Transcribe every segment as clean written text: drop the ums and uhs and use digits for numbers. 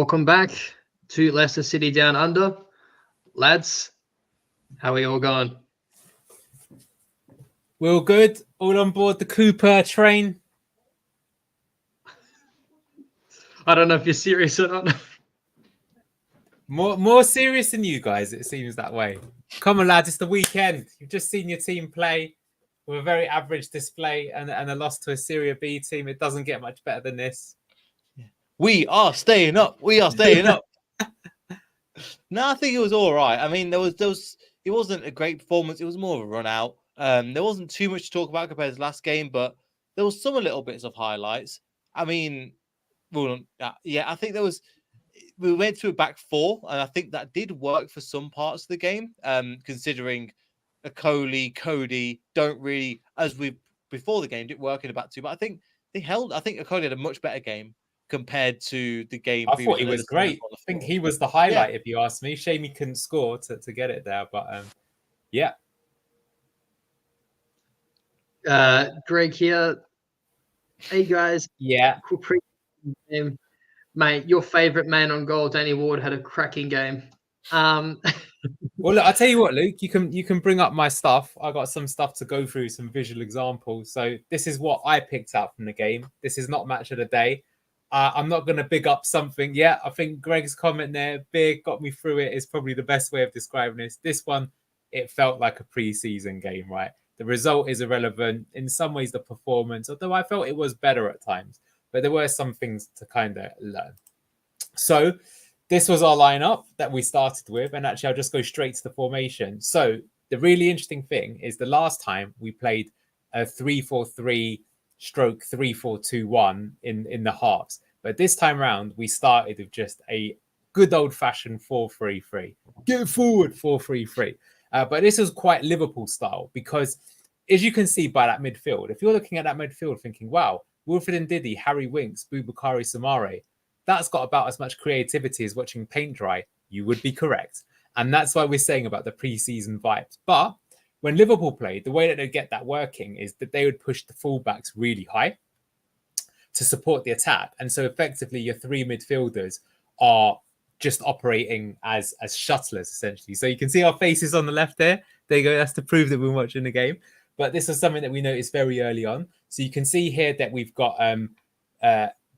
Welcome back to Leicester City Down Under. Lads, how are you all going? We're all good. All on board the Cooper train. I don't know if you're serious or not. More serious than you guys, it seems that way. Come on, lads, it's the weekend. You've just seen your team play with a very average display and a loss to a Serie B team. It doesn't get much better than this. We are staying up. We are staying up. No, I think it was all right. I mean, there was it wasn't a great performance. It was more of a run out. There wasn't too much to talk about compared to the last game, but there was some little bits of highlights. I mean, well, yeah, I think there was. We went to a back four, and I think that did work for some parts of the game. Considering Cody don't really, as we before the game, didn't work in the back two, but I think they held. I think Okoli had a much better game compared to the game. I thought he was great. I think he was the highlight, if you ask me. Shame he couldn't score to get it there, but yeah. Greg here. Hey guys. Yeah. Cool game. Mate, your favourite man on goal, Danny Ward, had a cracking game. Well, look, I'll tell you what, Luke, you can bring up my stuff. I got some stuff to go through, some visual examples. So this is what I picked out from the game. This is not match of the day. I'm not going to big up something. Yeah, I think Greg's comment there, big, got me through it, is probably the best way of describing this. This one, it felt like a pre-season game, right? The result is irrelevant. In some ways, the performance, although I felt it was better at times, but there were some things to kind of learn. So this was our lineup that we started with, and actually I'll just go straight to the formation. So the really interesting thing is the last time we played a 3-4-3 stroke 3-4-2-1 in the halves. But this time round, we started with just a good old-fashioned 4-3-3. Get forward, 4-3-3. But this was quite Liverpool style because, as you can see by that midfield, if you're looking at that midfield thinking, wow, Wilfred Ndidi, Harry Winks, Boubakary Soumaré, that's got about as much creativity as watching paint dry, you would be correct. And that's why we're saying about the pre-season vibes. But when Liverpool played, the way that they get that working is that they would push the fullbacks really high to support the attack. And so effectively your three midfielders are just operating as shuttlers, essentially. So you can see our faces on the left there. There you go. That's to prove that we're watching the game. But this is something that we noticed very early on. So you can see here that we've got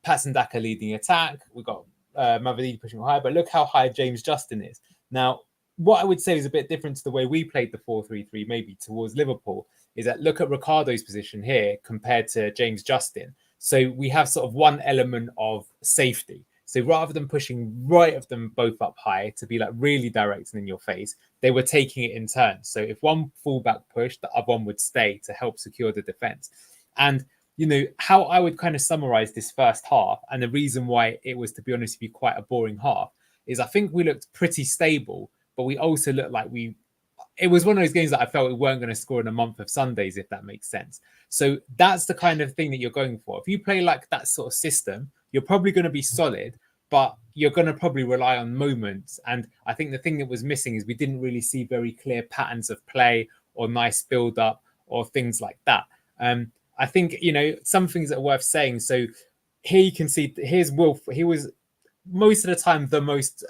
Patson Daka leading attack. We've got Mavididi pushing high. But look how high James Justin is. Now, what I would say is a bit different to the way we played the 4-3-3, maybe towards Liverpool, is that look at Ricardo's position here compared to James Justin. So we have sort of one element of safety. So rather than pushing right of them both up high to be like really direct and in your face, they were taking it in turns. So if one fullback pushed, the other one would stay to help secure the defense. And, you know, how I would kind of summarize this first half, and the reason why it was, to be honest with you, quite a boring half, is I think we looked pretty stable, but we also looked like it was one of those games that I felt we weren't going to score in a month of Sundays, if that makes sense. So that's the kind of thing that you're going for. If you play like that sort of system, you're probably going to be solid, but you're going to probably rely on moments. And I think the thing that was missing is we didn't really see very clear patterns of play or nice build-up or things like that. I think, you know, some things that are worth saying. So here you can see, here's Wilf. He was most of the time the most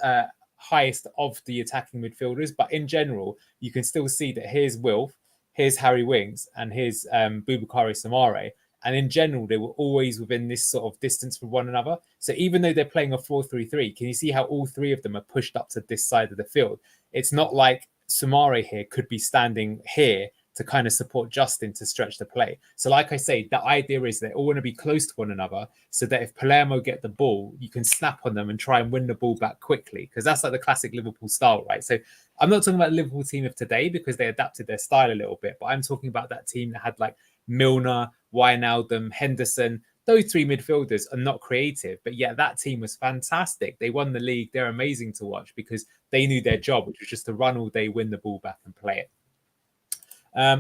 highest of the attacking midfielders, but in general, you can still see that here's Wilf, here's Harry Winks, and here's Boubakary Soumaré. And in general, they were always within this sort of distance from one another. So even though they're playing a 4-3-3, can you see how all three of them are pushed up to this side of the field? It's not like Soumaré here could be standing here to kind of support Justin to stretch the play. So like I say, the idea is they all want to be close to one another so that if Palermo get the ball, you can snap on them and try and win the ball back quickly, because that's like the classic Liverpool style, right? So I'm not talking about the Liverpool team of today because they adapted their style a little bit, but I'm talking about that team that had like Milner, Wijnaldum, Henderson. Those three midfielders are not creative, but yet that team was fantastic. They won the league. They're amazing to watch because they knew their job, which was just to run all day, win the ball back and play it.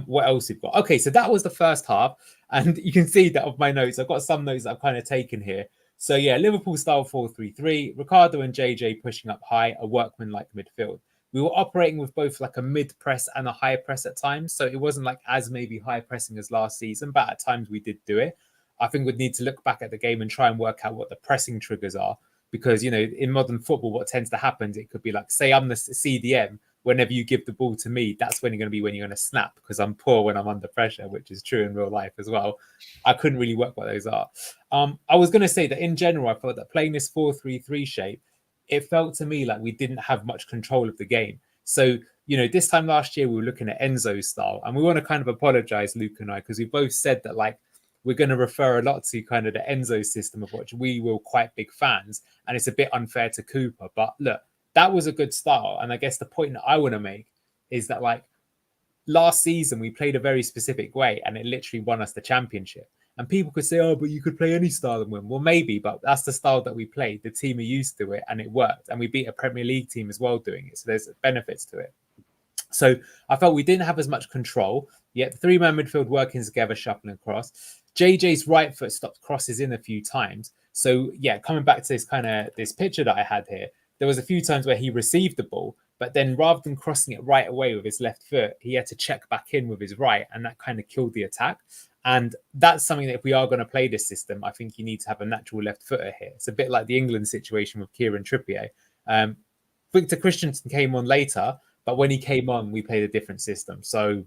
What else we've got? Okay, so that was the first half. And you can see that of my notes, I've got some notes that I've kind of taken here. So yeah, Liverpool style 4-3-3, Ricardo and JJ pushing up high, a workman-like midfield. We were operating with both like a mid-press and a high press at times. So it wasn't like as maybe high pressing as last season, but at times we did do it. I think we'd need to look back at the game and try and work out what the pressing triggers are. because, you know, in modern football, what tends to happen is it could be like, say I'm the CDM, whenever you give the ball to me, that's when you're going to be when you're going to snap, because I'm poor when I'm under pressure, which is true in real life as well. I couldn't really work what those are. I was going to say that in general, I felt that playing this 4-3-3 shape, it felt to me like we didn't have much control of the game. So, you know, this time last year, we were looking at Enzo's style, and we want to kind of apologize, Luke and I, because we both said that, like, we're going to refer a lot to kind of the Enzo system, of which we were quite big fans, and it's a bit unfair to Cooper. But look, that was a good style. And I guess the point that I want to make is that, like, last season, we played a very specific way, and it literally won us the championship. And people could say, oh, but you could play any style and win. Well, maybe, but that's the style that we played. The team are used to it, and it worked. And we beat a Premier League team as well doing it. So there's benefits to it. So I felt we didn't have as much control, yet the three-man midfield working together, shuffling across. JJ's right foot stopped crosses in a few times. So, yeah, coming back to this picture that I had here, there was a few times where he received the ball, but then rather than crossing it right away with his left foot, he had to check back in with his right, and that kind of killed the attack. And that's something that if we are going to play this system, I think you need to have a natural left footer here. It's a bit like the England situation with Kieran Trippier. Victor Christensen came on later, but when he came on, we played a different system. So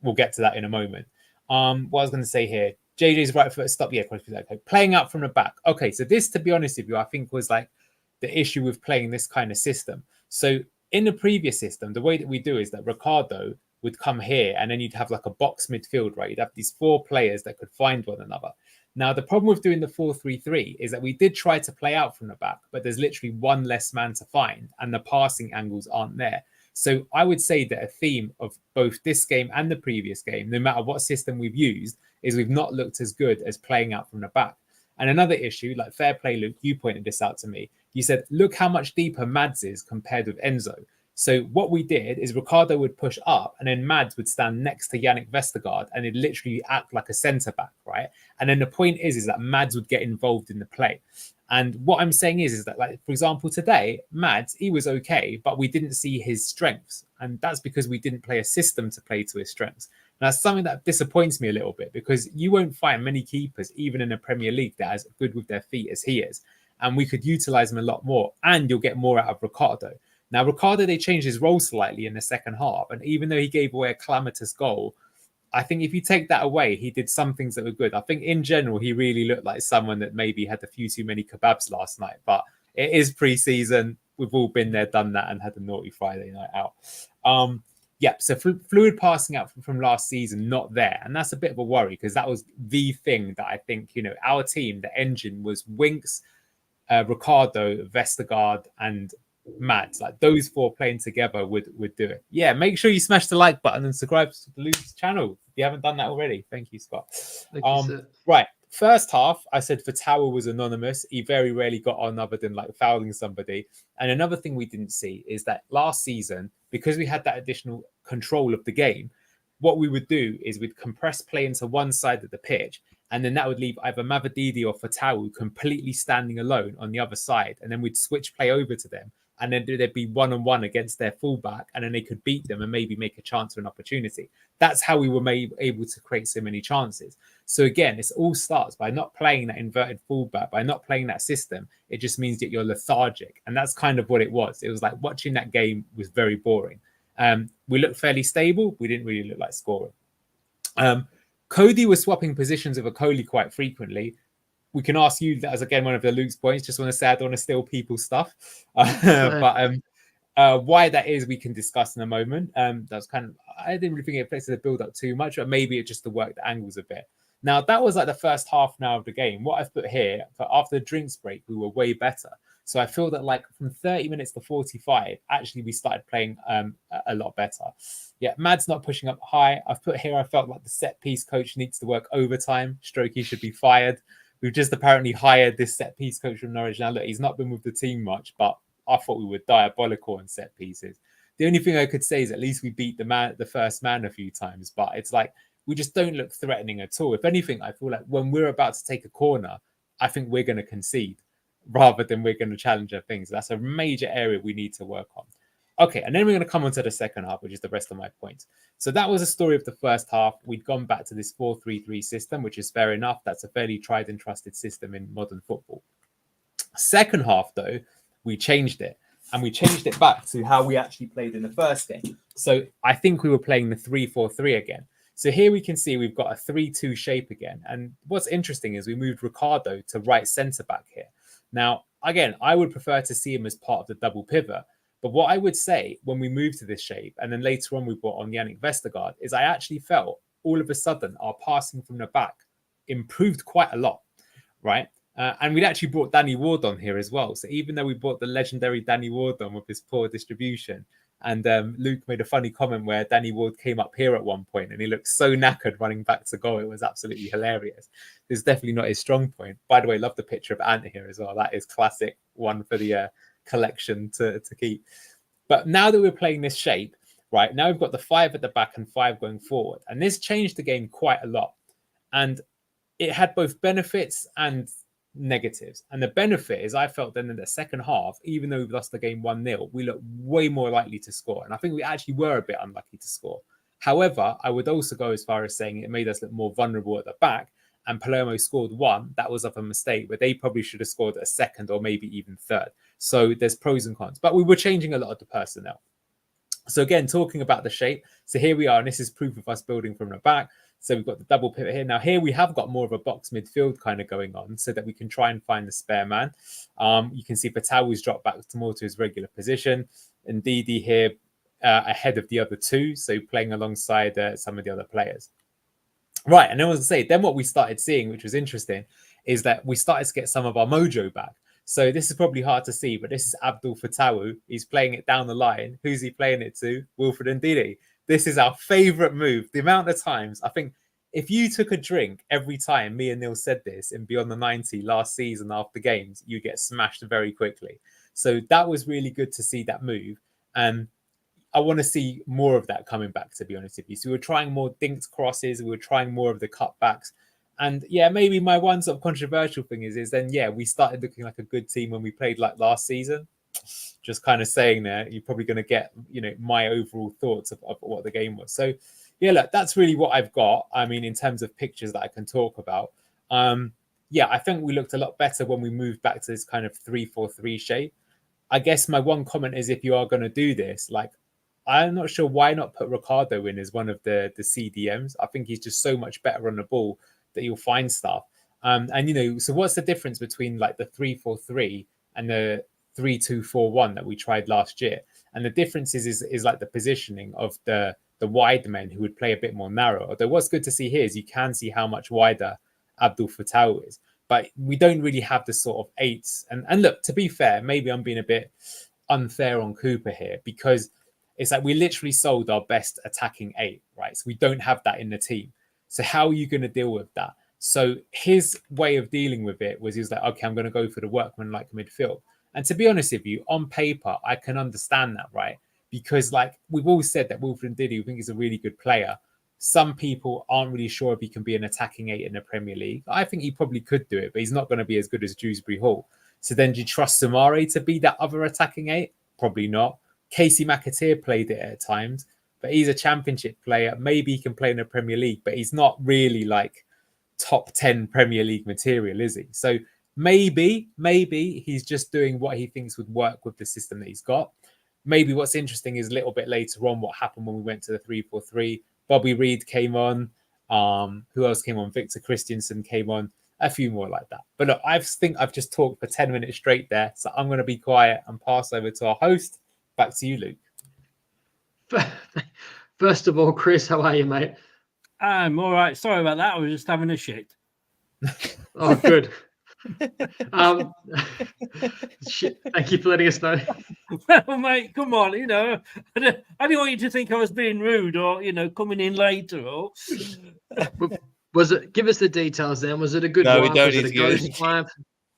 we'll get to that in a moment. What I was going to say here, JJ's right foot stop. Yeah, okay. Playing out from the back. Okay, so this, to be honest with you, I think was like the issue with playing this kind of system. So in the previous system, the way that we do is that Ricardo would come here, and then you'd have like a box midfield, right? You'd have these four players that could find one another. Now, the problem with doing the 4-3-3 is that we did try to play out from the back, but there's literally one less man to find, and the passing angles aren't there. So I would say that a theme of both this game and the previous game, no matter what system we've used, is we've not looked as good as playing out from the back. And another issue, like fair play, Luke, you pointed this out to me. You said, look how much deeper Mads is compared with Enzo. So what we did is Ricardo would push up, and then Mads would stand next to Yannick Vestergaard, and it'd literally act like a centre back, right? And then the point is that Mads would get involved in the play. And what I'm saying is that, like, for example, today, Mads, he was okay, but we didn't see his strengths. And that's because we didn't play a system to play to his strengths. And that's something that disappoints me a little bit, because you won't find many keepers, even in the Premier League, that are as good with their feet as he is. And we could utilize him a lot more, and you'll get more out of Ricardo. Now, Ricardo, they changed his role slightly in the second half. And even though he gave away a calamitous goal, I think if you take that away, he did some things that were good. I think in general, he really looked like someone that maybe had a few too many kebabs last night. But it is pre-season. We've all been there, done that, and had a naughty Friday night out. So fluid passing out from last season, not there. And that's a bit of a worry, because that was the thing that I think, you know, our team, the engine was Winks, Ricardo, Vestergaard, and Mads. Like those four playing together would do it. Yeah, make sure you smash the like button and subscribe to Luke's channel if you haven't done that already. Thank you, Scott. Thank you, right, first half, I said Fatawa was anonymous. He very rarely got on other than like fouling somebody. And another thing we didn't see is that last season, because we had that additional control of the game, what we would do is we'd compress play into one side of the pitch, and then that would leave either Mavadidi or Fatawu completely standing alone on the other side. And then we'd switch play over to them. And then there'd be one-on-one against their fullback, and then they could beat them and maybe make a chance or an opportunity. That's how we were able to create so many chances. So again, it all starts by not playing that inverted fullback, by not playing that system. It just means that you're lethargic. And that's kind of what it was. It was like watching that game was very boring. We looked fairly stable. We didn't really look like scoring. Cody was swapping positions with Okoli quite frequently. We can ask you that as, again, one of the Luke's points. Just want to say I don't want to steal people's stuff. But why that is, we can discuss in a moment. That's kind of, I didn't really think it affected the build up too much, but maybe it just to work the angles a bit. Now, that was like the first half now of the game. What I've put here, for after the drinks break, we were way better. So I feel that like from 30 minutes to 45, actually we started playing a lot better. Yeah, Mad's not pushing up high. I've put here, I felt like the set piece coach needs to work overtime. Strokey should be fired. We've just apparently hired this set piece coach from Norwich. Now, look, he's not been with the team much, but I thought we were diabolical on set pieces. The only thing I could say is at least we beat the first man a few times, but it's like we just don't look threatening at all. If anything, I feel like when we're about to take a corner, I think we're going to concede rather than we're going to challenge our things. That's a major area we need to work on. Okay, and then we're going to come on to the second half, which is the rest of my points. So that was a story of the first half. We'd gone back to this 4-3-3 system, which is fair enough. That's a fairly tried and trusted system in modern football. Second half, though, we changed it. And we changed it back to how we actually played in the first game. So I think we were playing the 3-4-3 again. So here we can see we've got a 3-2 shape again. And what's interesting is we moved Ricardo to right centre back here. Now, again, I would prefer to see him as part of the double pivot. But what I would say when we moved to this shape, and then later on we brought on Yannick Vestergaard, is I actually felt all of a sudden our passing from the back improved quite a lot, right? And we'd actually brought Danny Ward on here as well. So even though we brought the legendary Danny Ward on with his poor distribution, and Luke made a funny comment where Danny Ward came up here at one point and he looked so knackered running back to goal. It was absolutely hilarious. It's definitely not his strong point. By the way, love the picture of Ant here as well. That is classic, one for the collection to keep. But now that we're playing this shape, right, now we've got the 5 at the back and 5 going forward. And this changed the game quite a lot. And it had both benefits and negatives. And the benefit is I felt then in the second half, even though we've lost the game 1-0, we look way more likely to score. And I think we actually were a bit unlucky to score. However, I would also go as far as saying it made us look more vulnerable at the back. And Palermo scored 1. That was of a mistake, but they probably should have scored a second or maybe even third. So there's pros and cons. But we were changing a lot of the personnel. So again, talking about the shape. So here we are, and this is proof of us building from the back. So we've got the double pivot here. Now here we have got more of a box midfield kind of going on so that we can try and find the spare man. You can see Patau's dropped back to more to his regular position. And Didi here ahead of the other two. So playing alongside some of the other players. Right, and then I was going to say, then what we started seeing, which was interesting, is that we started to get some of our mojo back. So this is probably hard to see, but this is Abdul Fatawu. He's playing it down the line. Who's he playing it to? Wilfred Ndidi. This is our favourite move. The amount of times, I think, if you took a drink every time me and Neil said this in Beyond the 90 last season after games, you get smashed very quickly. So that was really good to see that move. And I want to see more of that coming back, to be honest with you. So we were trying more dinked crosses. We were trying more of the cutbacks. And yeah, maybe my one sort of controversial thing is then, yeah, we started looking like a good team when we played like last season. Just kind of saying there, you're probably going to get, you know, my overall thoughts of what the game was. So yeah, look, that's really what I've got. I mean, in terms of pictures that I can talk about. Yeah, I think we looked a lot better when we moved back to this kind of 3-4-3 shape. I guess my one comment is if you are going to do this, like, I'm not sure why not put Ricardo in as one of the CDMs. I think he's just so much better on the ball that you'll find stuff. And, you know, so what's the difference between like the 3-4-3 and the 3-2-4-1 that we tried last year? And the difference is like the positioning of the wide men who would play a bit more narrow. Although what's good to see here is you can see how much wider Abdul Fattah is. But we don't really have the sort of eights. And look, to be fair, maybe I'm being a bit unfair on Cooper here because it's like we literally sold our best attacking 8, right? So we don't have that in the team. So how are you going to deal with that? So his way of dealing with it was he was like, okay, I'm going to go for the workman-like midfield. And to be honest with you, on paper, I can understand that, right? Because like we've all said that Wilfred Ndidi, we think he's a really good player. Some people aren't really sure if he can be an attacking 8 in the Premier League. I think he probably could do it, but he's not going to be as good as Dewsbury Hall. So then do you trust Samari to be that other attacking 8? Probably not. Casey McAteer played it at times, but he's a championship player. Maybe he can play in the Premier League, but he's not really like top 10 Premier League material, is he? So maybe he's just doing what he thinks would work with the system that he's got. Maybe what's interesting is a little bit later on what happened when we went to the 3-4-3. Bobby Reed came on. Who else came on? Victor Christiansen came on. A few more like that. But look, I think I've just talked for 10 minutes straight there. So I'm going to be quiet and pass over to our host. Back to you, Luke. First of all, Chris, how are you, mate? I'm all right. Sorry about that. I was just having a shit. Oh, good. Shit. Thank you for letting us know. Well, mate, come on. You know, I didn't want you to think I was being rude or, you know, coming in later. Or was it? Give us the details. Then was it a good? No, wipe? we don't Was it need a to ghost wipe?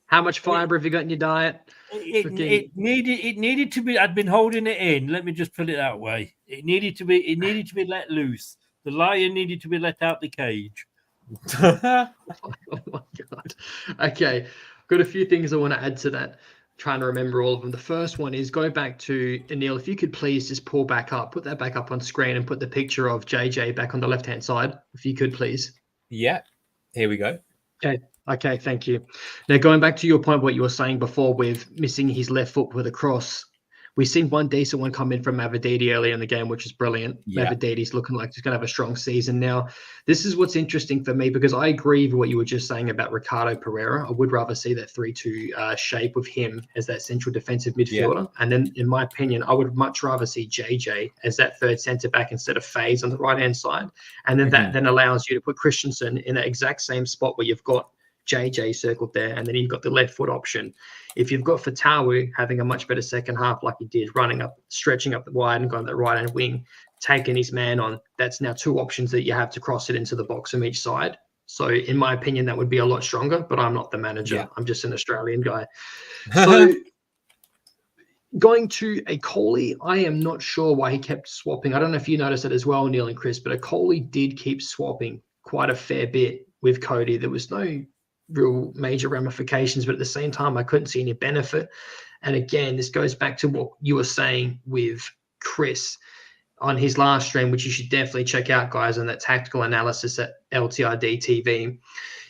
How much fibre have you got in your diet? It needed to be. I'd been holding it in. Let me just put it that way. It needed to be let loose. The lion needed to be let out the cage. Oh my god. Okay, got a few things I want to add to that. Trying to remember all of them. The first one is go back to Anil. If you could please just pull back up, put that back up on screen, and put the picture of JJ back on the left hand side. If you could please. Yeah, here we go. Okay. Okay, thank you. Now, going back to your point, what you were saying before with missing his left foot with a cross, we've seen one decent one come in from Mavididi earlier in the game, which is brilliant. Yeah. Mavididi's looking like he's going to have a strong season now. This is what's interesting for me because I agree with what you were just saying about Ricardo Pereira. I would rather see that 3-2 shape with him as that central defensive midfielder. And then, in my opinion, I would much rather see JJ as that third centre back instead of Faze on the right-hand side. And then that then allows you to put Christensen in that exact same spot where you've got JJ circled there, and then you've got the left foot option. If you've got Fatawu having a much better second half, like he did, running up, stretching up the wide and going that right hand wing, taking his man on, that's now two options that you have to cross it into the box from each side. So, in my opinion, that would be a lot stronger. But I'm not the manager; Yeah. I'm just an Australian guy. So, going to a Coley, I am not sure why he kept swapping. I don't know if you noticed it as well, Neil and Chris, but a Coley did keep swapping quite a fair bit with Cody. There was no real major ramifications, but at the same time, I couldn't see any benefit. And again, this goes back to what you were saying with Chris on his last stream, which you should definitely check out, guys, on that tactical analysis at LTID TV,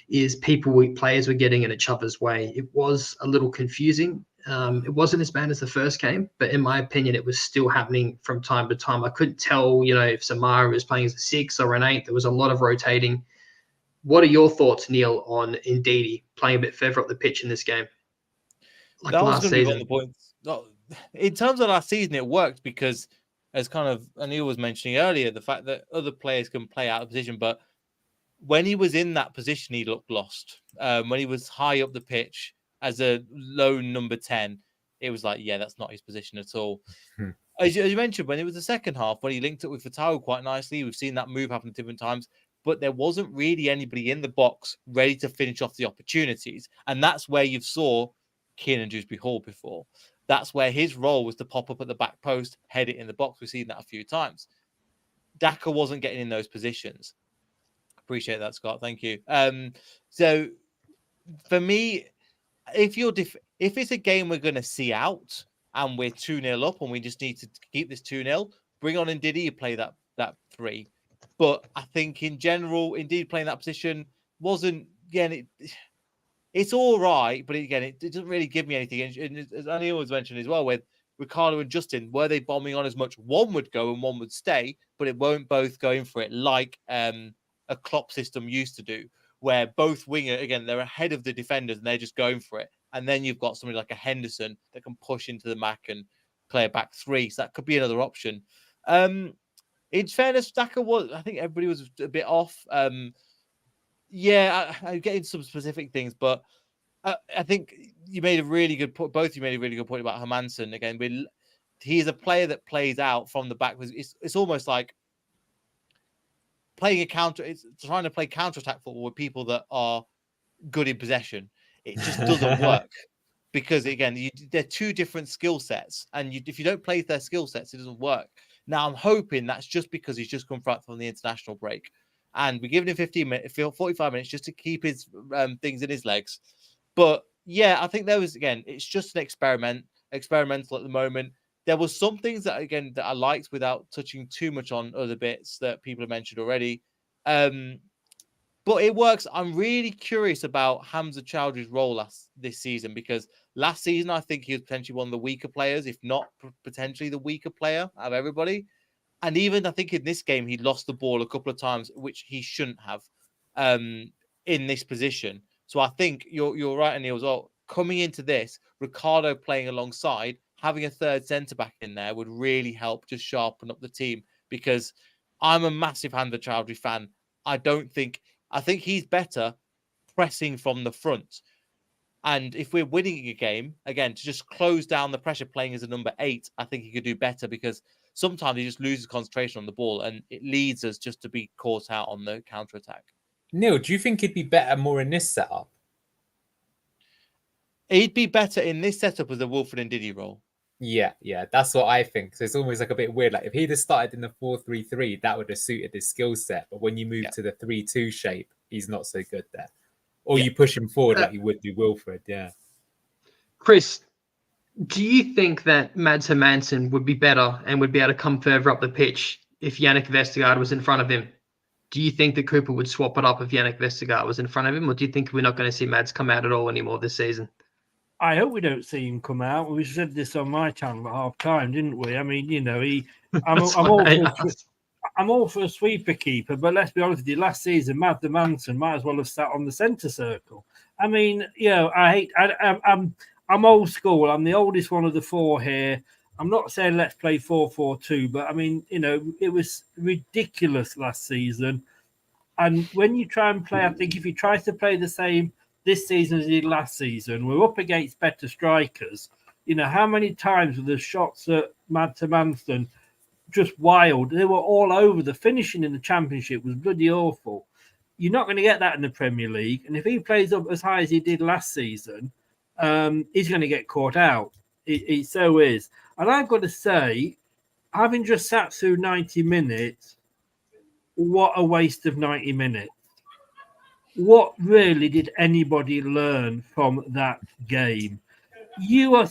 is players were getting in each other's way. It was a little confusing. It wasn't as bad as the first game, but in my opinion, it was still happening from time to time. I couldn't tell, if Samara was playing as a 6 or an 8. There was a lot of rotating. What are your thoughts, Neil, on Ndidi playing a bit further up the pitch in this game? Like that was last going to be one season. of the points. No, in terms of last season, it worked because, as kind of Neil was mentioning earlier, the fact that other players can play out of position. But when he was in that position, he looked lost. When he was high up the pitch as a lone number 10, it was like, yeah, that's not his position at all. As you mentioned, when it was the second half, when he linked up with Fatawu quite nicely, we've seen that move happen at different times. But there wasn't really anybody in the box ready to finish off the opportunities. And that's where you saw Kiernan Dewsbury Hall before. That's where his role was to pop up at the back post, head it in the box. We've seen that a few times. Daka wasn't getting in those positions. Appreciate that, Scott. Thank you. So for me, if it's a game we're going to see out and we're 2-0 up and we just need to keep this 2-0, bring on Ndidi, you play that 3. But I think in general, indeed, playing that position wasn't, again, it's all right, but again, it doesn't really give me anything. And as Anil was mentioned as well, with Ricardo and Justin, were they bombing on as much? One would go and one would stay, but it won't both going for it like a Klopp system used to do, where both winger, again, they're ahead of the defenders and they're just going for it. And then you've got somebody like a Henderson that can push into the Mac and play a back 3. So that could be another option. In fairness, Daka was, I think everybody was a bit off. I'm getting some specific things, but I think you made a really good point. Both of you made a really good point about Hermansen. Again, he's a player that plays out from the back. It's almost like playing it's trying to play counter-attack football with people that are good in possession. It just doesn't work because, again, they're two different skill sets. And if you don't play their skill sets, it doesn't work. Now, I'm hoping that's just because he's just come from the international break. And we're giving him 45 minutes just to keep his things in his legs. But, yeah, I think it's just an experimental at the moment. There was some things that I liked without touching too much on other bits that people have mentioned already. But it works. I'm really curious about Hamza Chowdhury's role this season, because last season, I think he was potentially one of the weaker players, if not potentially the weaker player out of everybody. And even I think in this game, he lost the ball a couple of times, which he shouldn't have in this position. So I think you're right, Anil, as well. Coming into this, Ricardo playing alongside, having a third centre-back in there would really help just sharpen up the team, because I'm a massive Hamza Chowdhury fan. I think he's better pressing from the front. And if we're winning a game, again, to just close down the pressure playing as a number 8, I think he could do better, because sometimes he just loses concentration on the ball and it leads us just to be caught out on the counter-attack. Neil, do you think he'd be better more in this setup? He'd be better in this setup as a Wilfred Ndidi role. Yeah, that's what I think. So it's almost like a bit weird. Like if he'd have started in the 4-3-3, that would have suited his skill set. But when you move to the 3-2 shape, he's not so good there. Or you push him forward like you would do Wilfred, Chris, do you think that Mads Hermansen would be better and would be able to come further up the pitch if Yannick Vestergaard was in front of him? do you think that Cooper would swap it up if Yannick Vestergaard was in front of him, or do you think we're not going to see Mads come out at all anymore this season? I hope we don't see him come out. We said this on my channel at half time, didn't we? I mean, you know, I'm all for a sweeper keeper, but let's be honest with you, last season, Matt the Manson might as well have sat on the centre circle. I mean, you know, I'm old school. I'm the oldest one of the four here. I'm not saying let's play 4-4-2, but I mean, you know, it was ridiculous last season. And when you try and play, I think if he tries to play the same this season as he did last season, we're up against better strikers. You know, how many times were the shots at Mad to Manson just wild? They were all over. The finishing in the Championship was bloody awful. You're not going to get that in the Premier League. And if he plays up as high as he did last season, he's going to get caught out. He so is. And I've got to say, having just sat through 90 minutes, what a waste of 90 minutes. What really did anybody learn from that game? You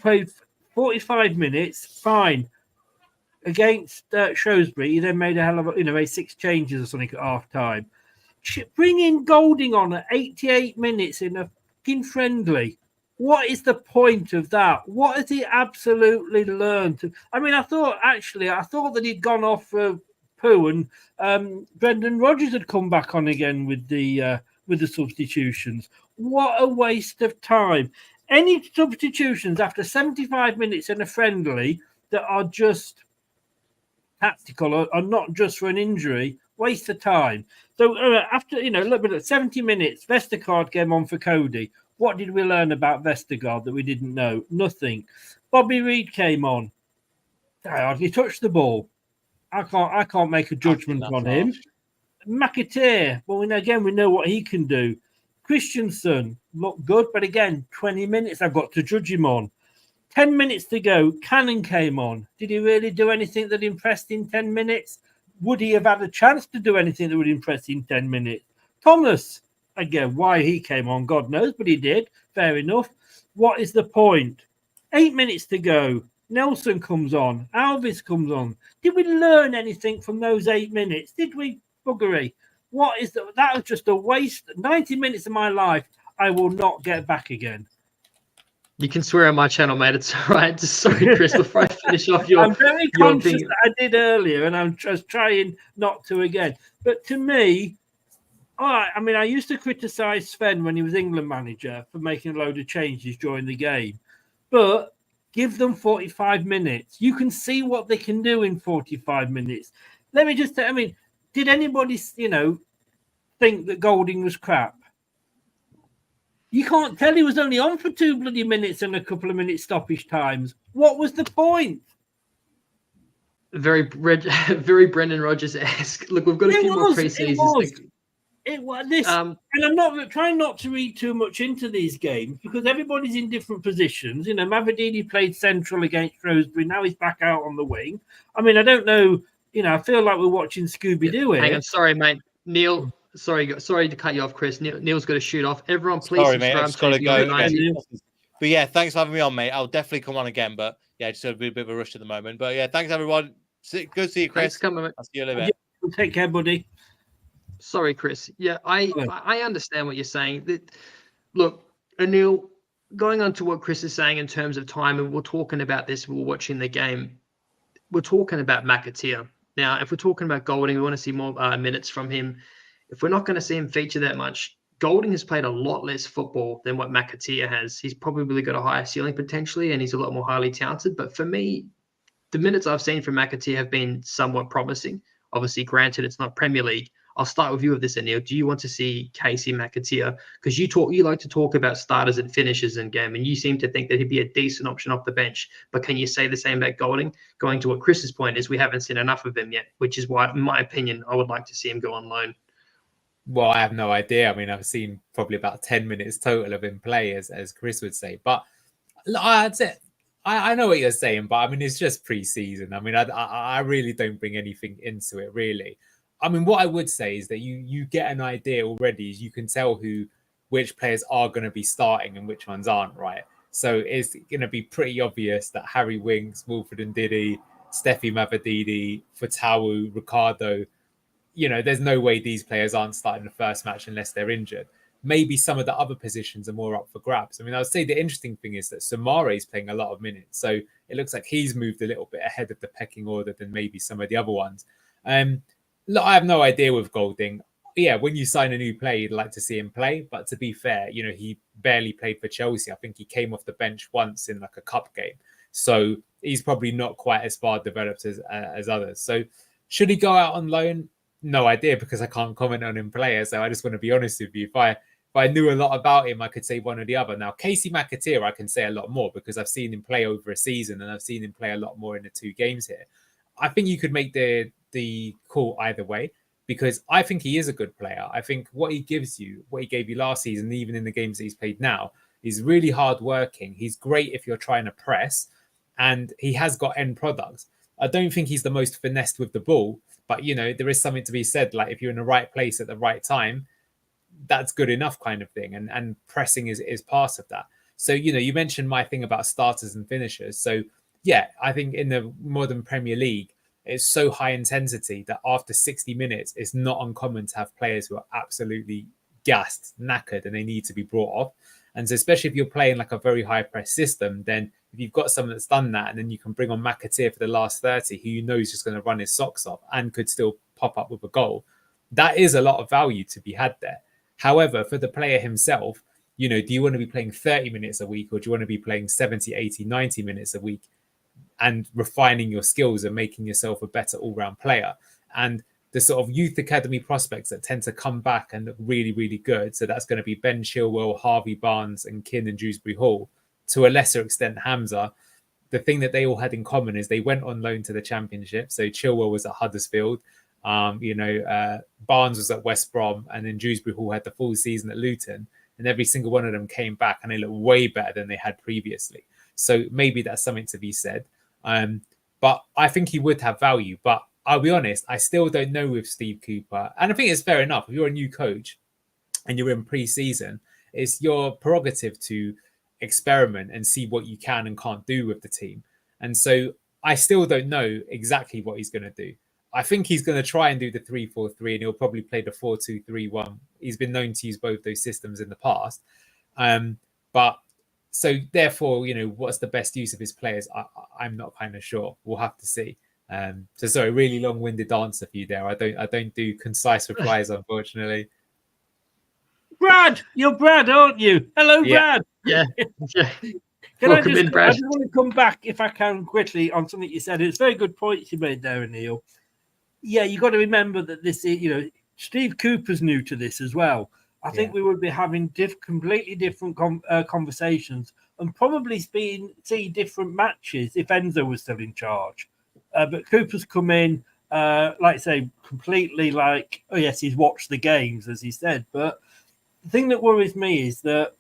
played 45 minutes, fine. Against Shrewsbury, you then made a hell of a, made 6 changes or something at half time. Bring in Golding on at 88 minutes in a fucking friendly. What is the point of that? What has he absolutely learned? I mean, I thought that he'd gone off for poo, and Brendan Rodgers had come back on again with the substitutions. What a waste of time. Any substitutions after 75 minutes in a friendly that are just tactical or not just for an injury, waste of time. So after a little bit of 70 minutes, Vestergaard came on for Cody. What did we learn about Vestergaard that we didn't know? Nothing. Bobby Reid came on. I hardly touched the ball. I can't make a judgment on him. McAteer, well, we know what he can do. Christensen looked good, but again, 20 minutes I've got to judge him on. 10 minutes to go, Cannon came on. Did he really do anything that impressed in 10 minutes? Would he have had a chance to do anything that would impress in 10 minutes? Thomas, again, why he came on, God knows, but he did. Fair enough. What is the point? 8 minutes to go. Nelson comes on. Alves comes on. Did we learn anything from those 8 minutes? Did we, buggery? What is that? That was just a waste. 90 minutes of my life I will not get back again. You can swear on my channel, mate. It's all right. Just sorry, Chris, before I finish off your... I'm very conscious that I did earlier, and I'm just trying not to again. But to me, I mean, I used to criticise Sven when he was England manager for making a load of changes during the game. But give them 45 minutes. You can see what they can do in 45 minutes. Let me just say, I mean, did anybody, think that Golding was crap? You can't tell he was only on for 2 bloody minutes and a couple of minutes stoppage times. What was the point? Very Brendan Rodgers-esque. Look, we've got a few more pre-seasons. And I'm not trying not to read too much into these games because everybody's in different positions. Mavrodini played central against Shrewsbury. Now he's back out on the wing. I mean, I don't know. I feel like we're watching Scooby-Doo here. Hang on, sorry, mate. Neil, sorry to cut you off, Chris. Neil's got to shoot off. Everyone, please sorry, mate. I've just got to go. But yeah, thanks for having me on, mate. I'll definitely come on again. But yeah, just a bit of a rush at the moment. But yeah, thanks everyone. Good to see you, Chris. Thanks for coming, mate. I'll see you in a bit. Take care, buddy. Sorry, Chris. Yeah, I understand what you're saying. Look, Anil, going on to what Chris is saying in terms of time, and we're talking about this, we're watching the game. We're talking about McAteer. Now, if we're talking about Golding, we want to see more minutes from him. If we're not going to see him feature that much, Golding has played a lot less football than what McAteer has. He's probably got a higher ceiling potentially, and he's a lot more highly talented. But for me, the minutes I've seen from McAteer have been somewhat promising. Obviously, granted, it's not Premier League. I'll start with you with this, Anil. Do you want to see Casey McAteer? Because you like to talk about starters and finishers in game, and you seem to think that he'd be a decent option off the bench. But can you say the same about Golding? Going to what Chris's point is, we haven't seen enough of him yet, which is why, in my opinion, I would like to see him go on loan. Well, I have no idea. I mean, I've seen probably about 10 minutes total of him play, as Chris would say. But I'd say I know what you're saying, but I mean, it's just pre-season. I mean, I really don't bring anything into it, really. I mean, what I would say is that you get an idea already. You can tell which players are going to be starting and which ones aren't, right? So it's going to be pretty obvious that Harry Winks, Wilfred Ndidi, Steffi Mavrodini, Fatawu, Ricardo, there's no way these players aren't starting the first match unless they're injured. Maybe some of the other positions are more up for grabs. I mean, I would say the interesting thing is that Samare is playing a lot of minutes. So it looks like he's moved a little bit ahead of the pecking order than maybe some of the other ones. Look, I have no idea with Golding. Yeah, when you sign a new player, you'd like to see him play. But to be fair, he barely played for Chelsea. I think he came off the bench once in like a cup game. So he's probably not quite as far developed as others. So should he go out on loan? No idea, because I can't comment on him player. So I just want to be honest with you. If I knew a lot about him, I could say one or the other. Now, Casey McAteer, I can say a lot more because I've seen him play over a season and I've seen him play a lot more in the 2 games here. I think you could make the call either way, because I think he is a good player. I think what he gives you, what he gave you last season, even in the games that he's played now, he's really hard-working. He's great if you're trying to press, and he has got end products. I don't think he's the most finessed with the ball, but, there is something to be said. Like, if you're in the right place at the right time, that's good enough kind of thing. And pressing is part of that. So, you mentioned my thing about starters and finishers. So, yeah, I think in the modern Premier League, it's so high intensity that after 60 minutes, it's not uncommon to have players who are absolutely gassed, knackered, and they need to be brought off. And so especially if you're playing like a very high press system, then if you've got someone that's done that, and then you can bring on McAteer for the last 30, who is just going to run his socks off and could still pop up with a goal, that is a lot of value to be had there. However, for the player himself, do you want to be playing 30 minutes a week, or do you want to be playing 70, 80, 90 minutes a week and refining your skills and making yourself a better all-round player? And the sort of youth academy prospects that tend to come back and look really, really good. So that's going to be Ben Chilwell, Harvey Barnes, and Kin and Dewsbury Hall. To a lesser extent, Hamza. The thing that they all had in common is they went on loan to the Championship. So Chilwell was at Huddersfield. Barnes was at West Brom, and then Dewsbury Hall had the full season at Luton. And every single one of them came back and they looked way better than they had previously. So maybe that's something to be said. But I think he would have value. But I'll be honest, I still don't know with Steve Cooper. And I think it's fair enough. If you're a new coach and you're in pre-season, it's your prerogative to experiment and see what you can and can't do with the team. And so I still don't know exactly what he's going to do. I think he's going to try and do the 3-4-3, and he'll probably play the 4-2-3-1. He's been known to use both those systems in the past. But so therefore, what's the best use of his players? I'm not kind of sure. We'll have to see. So sorry, really long-winded answer for you there. I don't do concise replies, unfortunately. Brad, you're Brad, aren't you? Hello, Brad. Yeah. Welcome in, Brad. I just want to come back, if I can, quickly on something you said. It's very good points you made there, Neil. Yeah, you got to remember that this is, Steve Cooper's new to this as well. I think we would be having completely different conversations and probably see different matches if Enzo was still in charge. But Cooper's come in, like I say, completely like, oh yes, he's watched the games, as he said. But the thing that worries me is that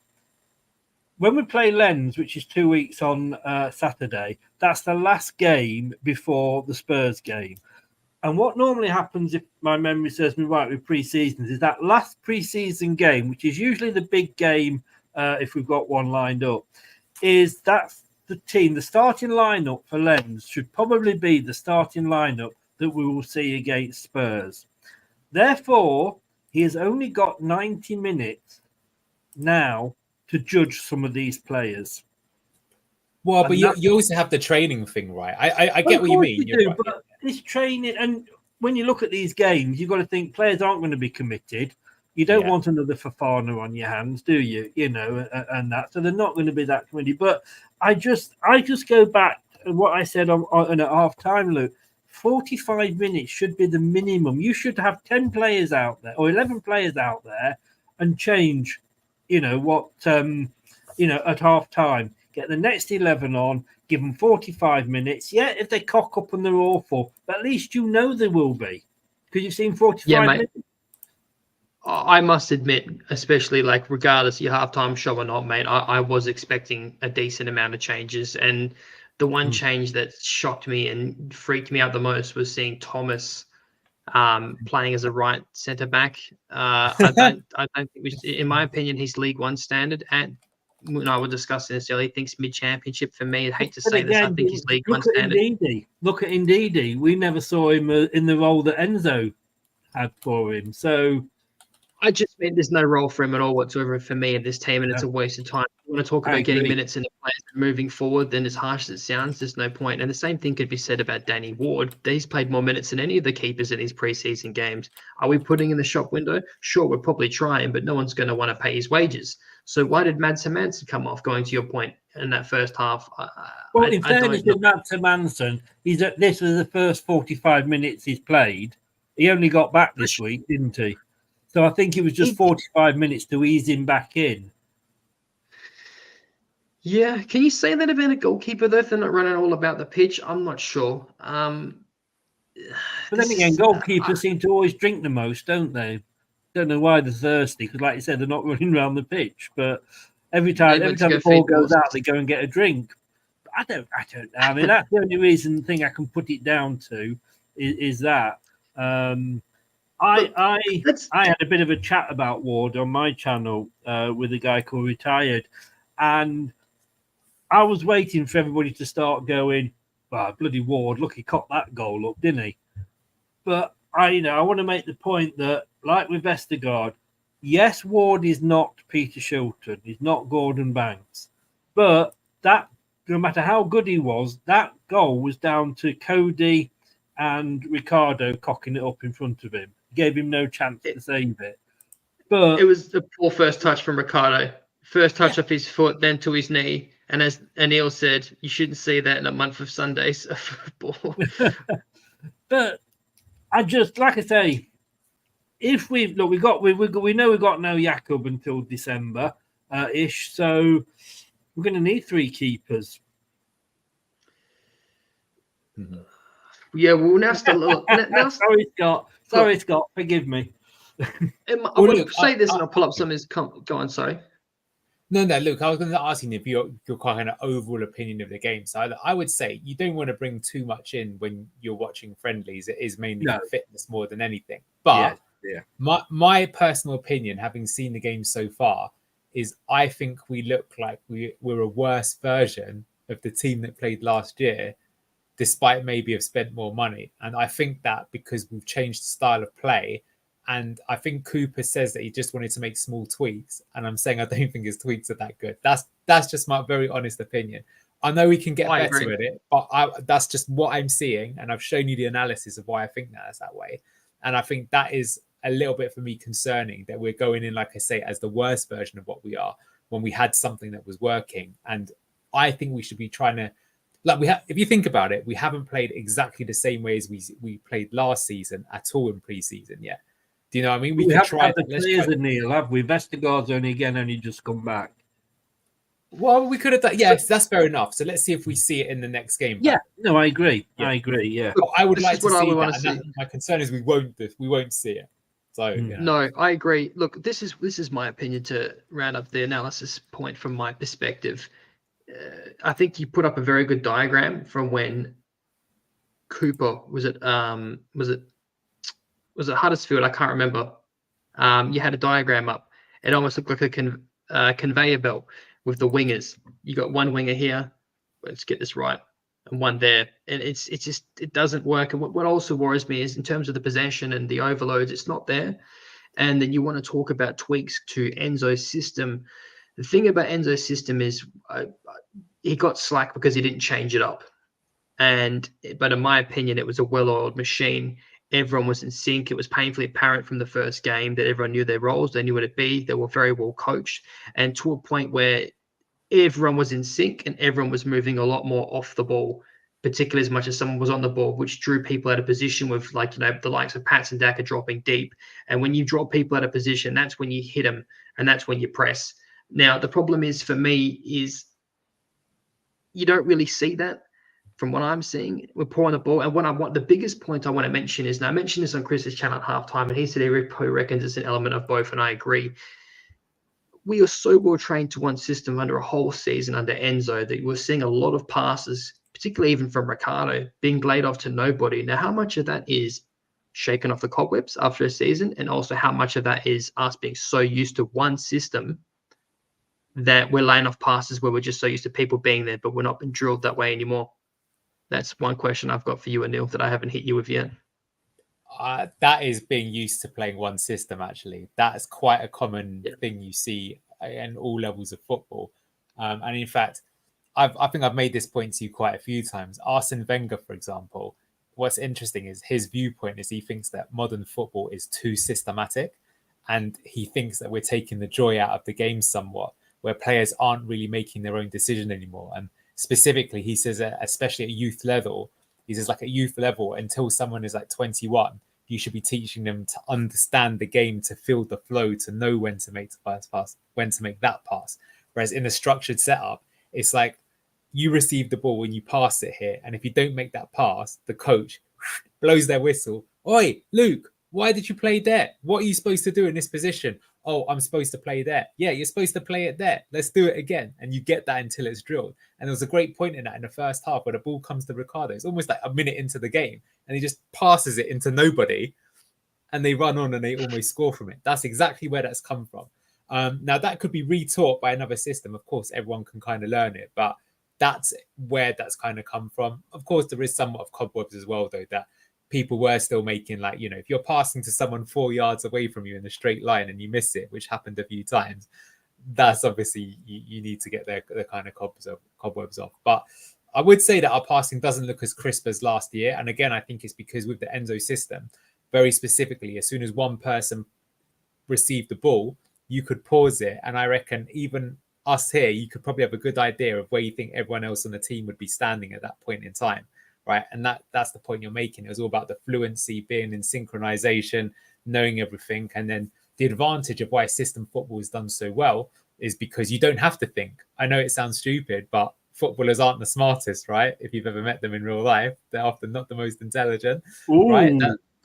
when we play Lens, which is 2 weeks on Saturday, that's the last game before the Spurs game. And what normally happens, if my memory serves me right, with pre-seasons, is that last pre-season game, which is usually the big game if we've got one lined up, is that's the team, the starting lineup for Lens should probably be the starting lineup that we will see against Spurs. Therefore, he has only got 90 minutes now to judge some of these players. Well, but you also have the training thing, right? I get what you mean. But this training, and when you look at these games, you've got to think players aren't going to be committed. You don't want another Fofana on your hands, do you? And that. So they're not going to be that committed. But I just go back to what I said on at half time, Luke. 45 minutes should be the minimum. You should have 10 players out there or 11 players out there and change, at half time. Get the next 11 on, give them 45 minutes. Yeah, if they cock up and they're awful, but at least they will be. Because you've seen 45 minutes. I must admit, especially regardless of your halftime show or not, mate, I was expecting a decent amount of changes. And the one change that shocked me and freaked me out the most was seeing Thomas playing as a right centre back. I don't think, in my opinion, he's League One standard. And we're discussing this earlier. He thinks mid-championship for me. I hate to say this. I think he's League One standard. Look at Ndidi. We never saw him in the role that Enzo had for him. So I just mean there's no role for him at all whatsoever for me in this team, and it's a waste of time. If you want to talk I about getting agree. minutes in the players moving forward, then as harsh as it sounds, there's no point. And the same thing could be said about Danny Ward. He's played more minutes than any of the keepers in his preseason games. Are we putting in the shop window? Sure, we're probably trying, but no one's going to want to pay his wages. So why did Mads Hermansen come off, going to your point, in that first half? Well, in I fairness don't to know. Matt Manson, this was the first 45 minutes he's played. He only got back this week, didn't he? So I think it was just 45 minutes to ease him back in. Yeah, can you say that about a goalkeeper though? If they're not running all about the pitch, I'm not sure. But then again, goalkeepers seem to always drink the most, don't they? Don't know why they're thirsty, because like you said, they're not running around the pitch. But every time the ball goes out, they go and get a drink. But I don't know. I mean, that's the only thing I can put it down to is that. I had a bit of a chat about Ward on my channel with a guy called Retired, and I was waiting for everybody to start going, "Well, bloody Ward! Look, he caught that goal up, didn't he?" But I want to make the point that, like with Vestergaard, yes, Ward is not Peter Shilton, he's not Gordon Banks, but that no matter how good he was, that goal was down to Cody and Ricardo cocking it up in front of him. Gave him no chance to save it. But it was a poor first touch from Ricardo. First touch off his foot, then to his knee. And as Anil said, you shouldn't see that in a month of Sundays of football. But I just, like I say, if we know we've got no Jakub until December ish, so we're going to need 3 keepers. Mm-hmm. Yeah, well, now sorry, Scott. Sorry, Scott. Forgive me. I will say this, and I'll pull up some of his. Go on, sorry. No, look, I was going to ask you if your kind of overall opinion of the game. So I would say you don't want to bring too much in when you're watching friendlies. It is mainly fitness more than anything. But my personal opinion, having seen the game so far, is I think we look like we're a worse version of the team that played last year, despite maybe have spent more money. And I think that because we've changed the style of play. And I think Cooper says that he just wanted to make small tweaks. And I'm saying I don't think his tweaks are that good. That's just my very honest opinion. I know we can get better at it, but that's just what I'm seeing. And I've shown you the analysis of why I think that's that way. And I think that is a little bit for me concerning that we're going in, like I say, as the worst version of what we are when we had something that was working. And I think we should be trying to, if you think about it, we haven't played exactly the same way as we played last season at all in pre-season yet. Do you know what I mean? We haven't had the players in Neil, have we? Vestergaard's only just come back. Well, we could have done. Yes, that's fair enough. So let's see if we see it in the next game. Yeah, no, I agree. Yeah. I agree. Yeah, I would like to see that. My concern is we won't see it. So no, I agree. Look, this is my opinion to round up the analysis point from my perspective. I think you put up a very good diagram from when Cooper was it Huddersfield? I can't remember. You had a diagram up. It almost looked like a conveyor belt with the wingers. You got one winger here. Let's get this right, and one there, and it doesn't work. And what also worries me is in terms of the possession and the overloads, it's not there. And then you want to talk about tweaks to Enzo's system. The thing about Enzo's system is he got slack because he didn't change it up. But in my opinion, it was a well-oiled machine. Everyone was in sync. It was painfully apparent from the first game that everyone knew their roles. They knew what it'd be. They were very well coached, and to a point where everyone was in sync and everyone was moving a lot more off the ball, particularly as much as someone was on the ball, which drew people out of position with the likes of Pats and Daka dropping deep. And when you drop people out of position, that's when you hit them and that's when you press. Now, the problem is for me is you don't really see that. From what I'm seeing, we're pouring the ball. And the biggest point I want to mention is, and I mentioned this on Chris's channel at halftime, and he said he reckons it's an element of both, and I agree. We are so well trained to one system under a whole season under Enzo that we're seeing a lot of passes, particularly even from Ricardo, being laid off to nobody. Now, how much of that is shaken off the cobwebs after a season, and also how much of that is us being so used to one system that we're laying off passes where we're just so used to people being there, but we're not being drilled that way anymore? That's one question I've got for you, Anil, that I haven't hit you with yet. That is being used to playing one system. Actually, that's quite a common thing you see in all levels of football. And in fact, I think I've made this point to you quite a few times. Arsene Wenger, for example, what's interesting is his viewpoint is he thinks that modern football is too systematic, and he thinks that we're taking the joy out of the game somewhat, where players aren't really making their own decision anymore. And specifically, he says, especially at youth level, he says, like at youth level, until someone is like 21, you should be teaching them to understand the game, to feel the flow, to know when to make the first pass, when to make that pass. Whereas in a structured setup, it's like you receive the ball when you pass it here. And if you don't make that pass, the coach blows their whistle. Oi, Luke, why did you play there? What are you supposed to do in this position? Oh, I'm supposed to play there. Yeah, you're supposed to play it there. Let's do it again. And you get that until it's drilled. And there was a great point in that in the first half where the ball comes to Ricardo. It's almost like a minute into the game. And he just passes it into nobody. And they run on and they almost score from it. That's exactly where that's come from. Now, that could be retaught by another system. Of course, everyone can kind of learn it. But that's where that's kind of come from. Of course, there is somewhat of cobwebs as well, though, that people were still making, like, you know, if you're passing to someone 4 yards away from you in a straight line and you miss it, which happened a few times, that's obviously, you need to get the kind of cobwebs off. But I would say that our passing doesn't look as crisp as last year. And again, I think it's because with the Enzo system, very specifically, as soon as one person received the ball, you could pause it. And I reckon even us here, you could probably have a good idea of where you think everyone else on the team would be standing at that point in time, right? And that's the point you're making. It was all about the fluency, being in synchronization, knowing everything. And then the advantage of why system football is done so well is because you don't have to think. I know it sounds stupid, but footballers aren't the smartest, right? If you've ever met them in real life, they're often not the most intelligent. Ooh, right?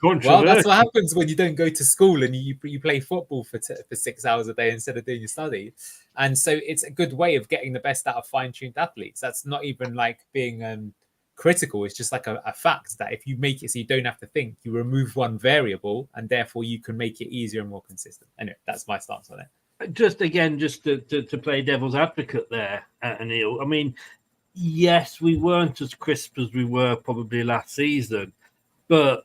Well, that's what happens happens when you don't go to school and you play football for 6 hours a day instead of doing your study. And so it's a good way of getting the best out of fine-tuned athletes. That's not even like being critical. It's just like a fact that if you make it so you don't have to think, you remove one variable and therefore you can make it easier and more consistent. Anyway, that's my stance on it. Just to play devil's advocate there, Anil. I mean, yes, we weren't as crisp as we were probably last season, but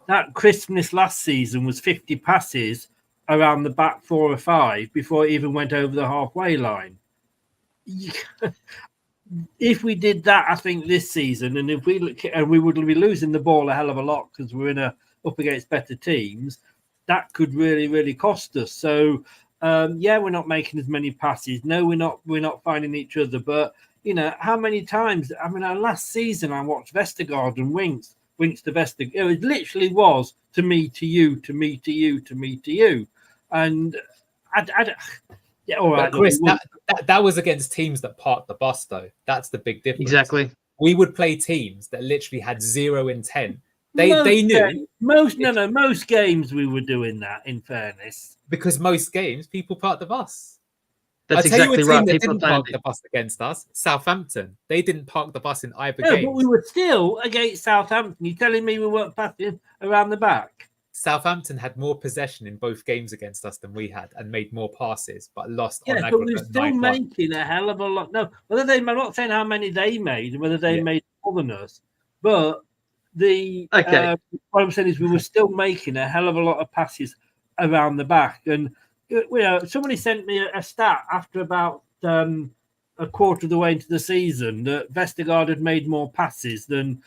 that crispness last season was 50 passes around the back 4 or 5 before it even went over the halfway line. If we did that, I think this season, and if we look, and we would be losing the ball a hell of a lot because we're up against better teams, that could really, really cost us. So, yeah, we're not making as many passes. No, we're not finding each other. But you know, how many times? I mean, last season I watched Vestergaard and Winks to Vestergaard. It literally was to me, to you, to me, to you, to me, to you, and yeah, all right. But Chris, that was against teams that parked the bus, though. That's the big difference. Exactly. We would play teams that literally had 0 intent. They knew most games we were doing that. In fairness, because most games people park the bus. That's I'll tell exactly you a team right. that didn't park the bus against us. Southampton. They didn't park the bus in either game. But we were still against Southampton. You're telling me we weren't passing around the back? Southampton had more possession in both games against us than we had and made more passes, but lost on Yeah, but we aggregate were still 9-1. making a hell of a lot. No, I'm not saying how many they made and whether they made more than us, but what I'm saying is we were still making a hell of a lot of passes around the back. And you know, somebody sent me a stat after about a quarter of the way into the season that Vestergaard had made more passes than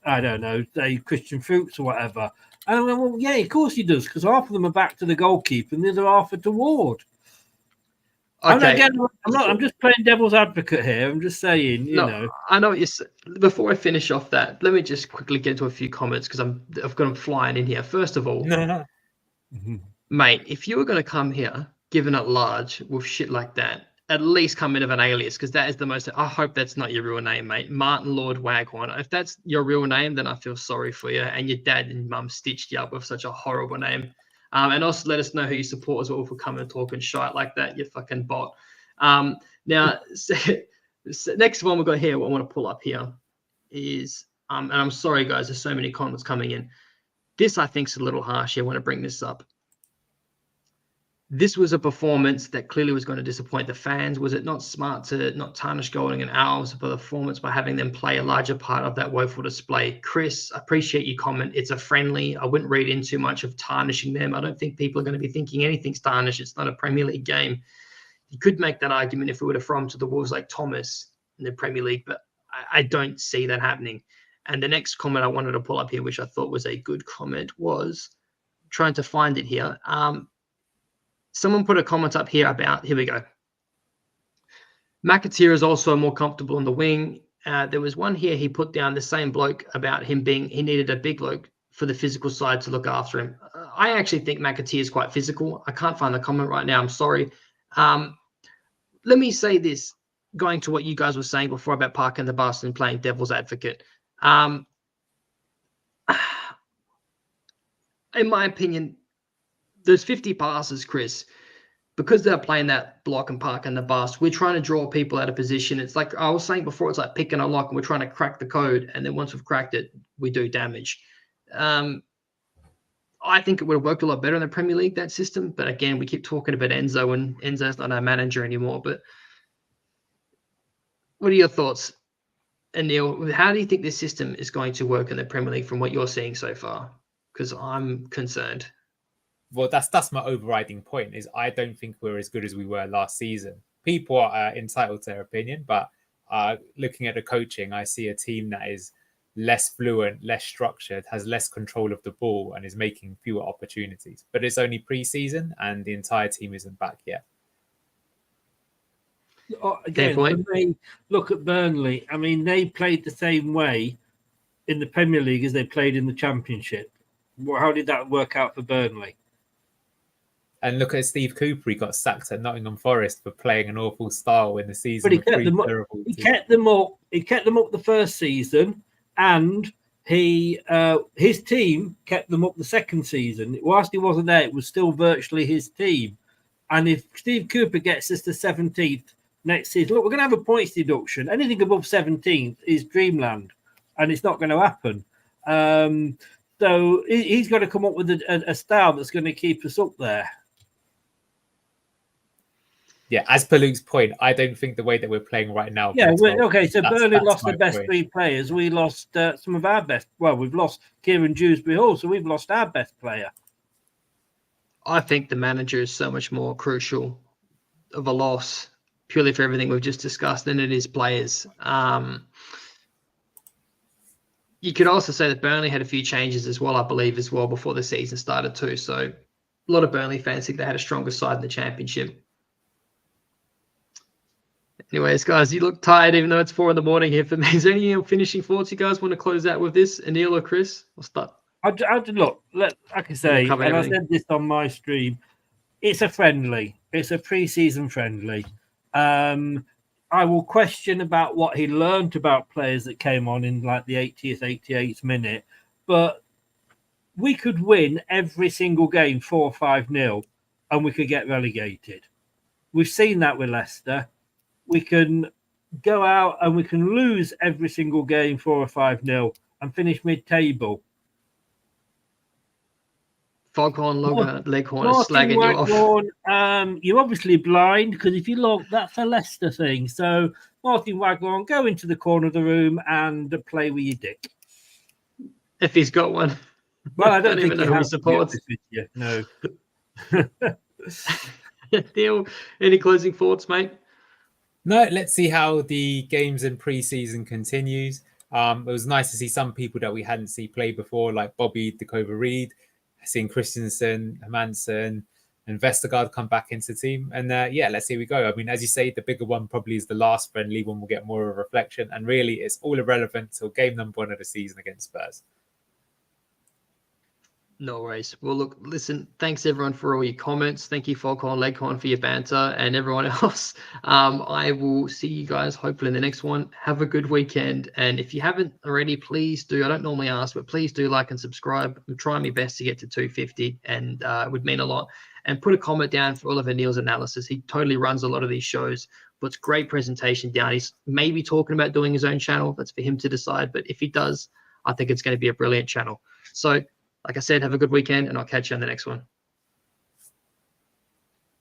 I don't know, say Christian Fuchs or whatever. And I went, well, yeah, of course he does, because half of them are back to the goalkeeper and the other half are toward. Okay. I'm just playing devil's advocate here. I'm just saying, you know. I know what you're saying. Before I finish off that, let me just quickly get to a few comments because I've got them flying in here. First of all, mate, if you were going to come here giving it large with shit like that, at least come in of an alias, because that is the most. I hope that's not your real name, mate. Martin Lord Waghorn. If that's your real name, then I feel sorry for you. And your dad and mum stitched you up with such a horrible name. And also let us know who you support as well for coming and talking shite like that, you fucking bot. Now, next one we've got here, what I want to pull up here is, and I'm sorry, guys, there's so many comments coming in. This, I think, is a little harsh. I want to bring this up. this was a performance that clearly was going to disappoint the fans. Was it not smart to not tarnish Golding and Owls for the performance by having them play a larger part of that woeful display? Chris, I appreciate your comment. It's a friendly. I wouldn't read in too much of tarnishing them. I don't think people are going to be thinking anything's tarnished. It's not a Premier League game. You could make that argument if we were to throw them to the Wolves like Thomas in the Premier League, but I don't see that happening. And the next comment I wanted to pull up here, which I thought was a good comment, was trying to find it here. Someone put a comment up here about, here we go. McAteer is also more comfortable on the wing. There was one here he put down, the same bloke, about him being, he needed a big bloke for the physical side to look after him. I actually think McAteer is quite physical. I can't find the comment right now. I'm sorry. Let me say this, going to what you guys were saying before about parking the bus and playing devil's advocate. In my opinion, those 50 passes, Chris, because they're playing that block and park in the bus, we're trying to draw people out of position. It's like I was saying before, it's like picking a lock and we're trying to crack the code. And then once we've cracked it, we do damage. I think it would have worked a lot better in the Premier League, that system. But again, we keep talking about Enzo, and Enzo's not our manager anymore. But what are your thoughts? And Neil, how do you think this system is going to work in the Premier League from what you're seeing so far? Because I'm concerned. Well, that's my overriding point, is I don't think we're as good as we were last season. People are entitled to their opinion, but looking at the coaching, I see a team that is less fluent, less structured, has less control of the ball, and is making fewer opportunities. But it's only pre-season, and the entire team isn't back yet. Again, when they look at Burnley, I mean, they played the same way in the Premier League as they played in the Championship. How did that work out for Burnley? And look at Steve Cooper. He got sacked at Nottingham Forest for playing an awful style in the season. But he kept them up. He kept them up the first season, and his team kept them up the second season. Whilst he wasn't there, it was still virtually his team. And if Steve Cooper gets us to 17th next season, look, we're going to have a points deduction. Anything above 17th is dreamland, and it's not going to happen. So he's got to come up with a style that's going to keep us up there. Yeah, as per Luke's point, I don't think the way that we're playing right now. Yeah, okay. So Burnley lost the best three players. We lost some of our best. Well, we've lost Kieran Dewsbury Hall, so we've lost our best player. I think the manager is so much more crucial of a loss, purely for everything we've just discussed, than it is players. You could also say that Burnley had a few changes as well, I believe, as well, before the season started too. So a lot of Burnley fans think they had a stronger side in the Championship. Anyways, guys, you look tired, even though it's 4 a.m. here for me. Is there any finishing thoughts you guys want to close out with this? Anil or Chris? We'll start. Look, like I say, and I said this on my stream, it's a friendly. It's a pre-season friendly. I will question about what he learned about players that came on in like the 80th, 88th minute. But we could win every single game 4-5-0 and we could get relegated. We've seen that with Leicester. We can go out and we can lose every single game 4 or 5-0 and finish mid-table. Foghorn Leghorn is slagging you off. You're obviously blind, because if you look, that's a Leicester thing. So, Martin Waghorn, go into the corner of the room and play with your dick. If he's got one. Well, I don't even know who he supports. No. Neil, any closing thoughts, mate? No, let's see how the games in pre-season continues. It was nice to see some people that we hadn't seen play before, like Bobby Dekova-Reid, seeing Christensen, Hermansen, and Vestergaard come back into the team. And let's see how we go. I mean, as you say, the bigger one probably is the last friendly one. We'll get more of a reflection. And really, it's all irrelevant till game number 1 of the season against Spurs. No worries. Well, look, listen, thanks everyone for all your comments. Thank you, Foghorn Leghorn, for your banter, and everyone else. I will see you guys hopefully in the next one. Have a good weekend. And if you haven't already, please do. I don't normally ask, but please do like and subscribe. I'm trying my best to get to 250, and it would mean a lot. And put a comment down for Oliver Neal's analysis. He totally runs a lot of these shows, puts great presentation down. He's maybe talking about doing his own channel. That's for him to decide. But if he does, I think it's going to be a brilliant channel. So, like I said, have a good weekend, and I'll catch you on the next one.